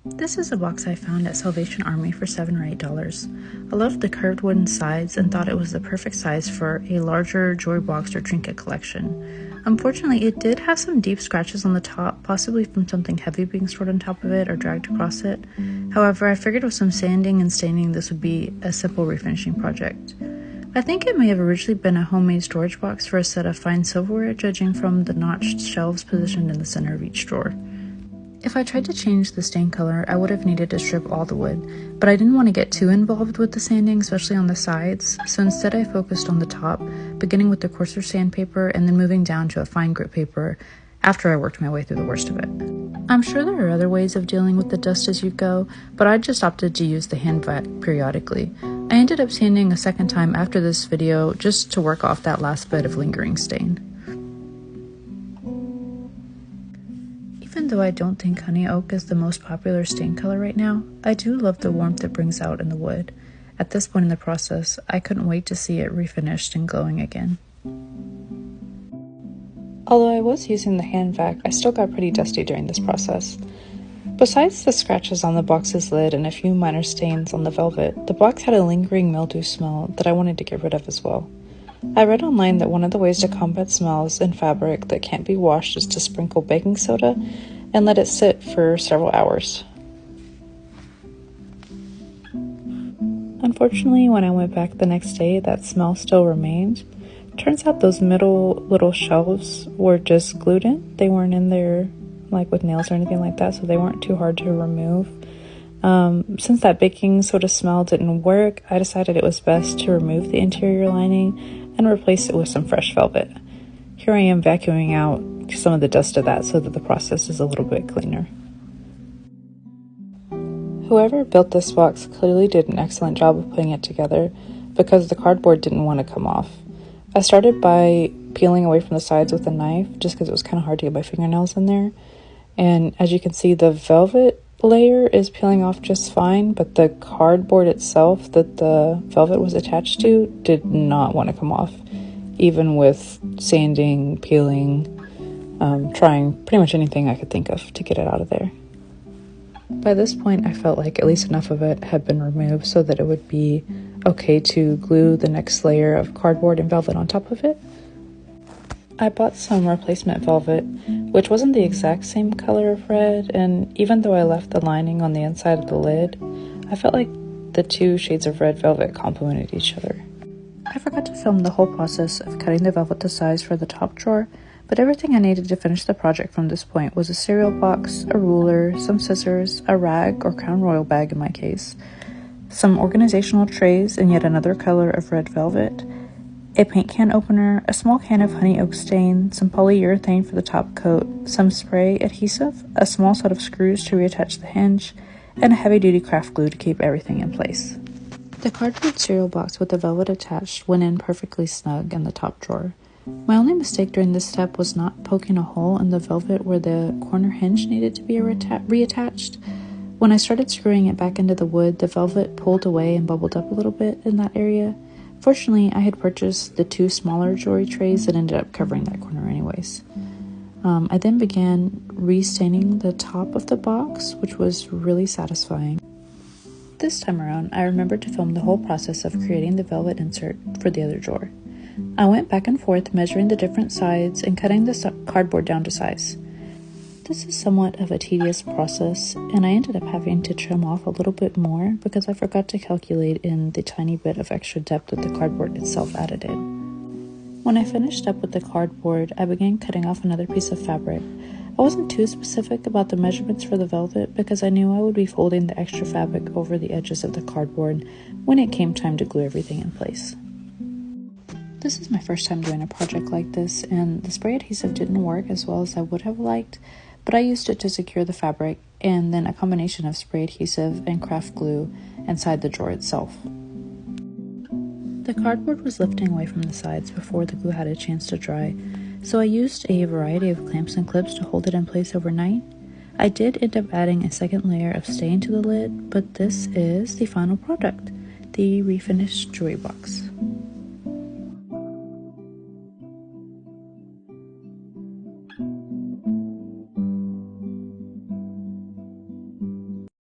This is a box I found at Salvation Army for $7 or $8. I loved the curved wooden sides and thought it was the perfect size for a larger jewelry box or trinket collection. Unfortunately, it did have some deep scratches on the top, possibly from something heavy being stored on top of it or dragged across it. However, I figured with some sanding and staining this would be a simple refinishing project. I think it may have originally been a homemade storage box for a set of fine silverware, judging from the notched shelves positioned in the center of each drawer. If I tried to change the stain color, I would have needed to strip all the wood, but I didn't want to get too involved with the sanding, especially on the sides, so instead I focused on the top, beginning with the coarser sandpaper and then moving down to a fine grit paper after I worked my way through the worst of it. I'm sure there are other ways of dealing with the dust as you go, but I just opted to use the hand vac periodically. I ended up sanding a second time after this video just to work off that last bit of lingering stain. Even though I don't think honey oak is the most popular stain color right now, I do love the warmth it brings out in the wood. At this point in the process, I couldn't wait to see it refinished and glowing again. Although I was using the hand vac, I still got pretty dusty during this process. Besides the scratches on the box's lid and a few minor stains on the velvet, the box had a lingering mildew smell that I wanted to get rid of as well. I read online that one of the ways to combat smells in fabric that can't be washed is to sprinkle baking soda and let it sit for several hours. Unfortunately, when I went back the next day, that smell still remained. Turns out those middle little shelves were just glued in. They weren't in there like with nails or anything like that, so they weren't too hard to remove. Since that baking soda smell didn't work, I decided it was best to remove the interior lining and replace it with some fresh velvet. Here I am vacuuming out some of the dust of that so that the process is a little bit cleaner. Whoever built this box clearly did an excellent job of putting it together because the cardboard didn't want to come off. I started by peeling away from the sides with a knife just because it was kind of hard to get my fingernails in there. And as you can see, the velvet layer is peeling off just fine, but the cardboard itself that the velvet was attached to did not want to come off, even with sanding, peeling, trying pretty much anything I could think of to get it out of there. By this point, I felt like at least enough of it had been removed so that it would be okay to glue the next layer of cardboard and velvet on top of it. I bought some replacement velvet, which wasn't the exact same color of red, and even though I left the lining on the inside of the lid, I felt like the two shades of red velvet complemented each other. I forgot to film the whole process of cutting the velvet to size for the top drawer, but everything I needed to finish the project from this point was a cereal box, a ruler, some scissors, a rag or Crown Royal bag in my case, some organizational trays in yet another color of red velvet, a paint can opener, a small can of honey oak stain, some polyurethane for the top coat, some spray adhesive, a small set of screws to reattach the hinge, and a heavy-duty craft glue to keep everything in place. The cardboard cereal box with the velvet attached went in perfectly snug in the top drawer. My only mistake during this step was not poking a hole in the velvet where the corner hinge needed to be reattached. When I started screwing it back into the wood, the velvet pulled away and bubbled up a little bit in that area. Fortunately, I had purchased the two smaller jewelry trays that ended up covering that corner anyways. I then began restaining the top of the box, which was really satisfying. This time around, I remembered to film the whole process of creating the velvet insert for the other drawer. I went back and forth measuring the different sides and cutting the cardboard down to size. This is somewhat of a tedious process, and I ended up having to trim off a little bit more because I forgot to calculate in the tiny bit of extra depth that the cardboard itself added in. When I finished up with the cardboard, I began cutting off another piece of fabric. I wasn't too specific about the measurements for the velvet because I knew I would be folding the extra fabric over the edges of the cardboard when it came time to glue everything in place. This is my first time doing a project like this, and the spray adhesive didn't work as well as I would have liked, but I used it to secure the fabric and then a combination of spray adhesive and craft glue inside the drawer itself. The cardboard was lifting away from the sides before the glue had a chance to dry, so I used a variety of clamps and clips to hold it in place overnight. I did end up adding a second layer of stain to the lid, but this is the final product, the refinished jewelry box.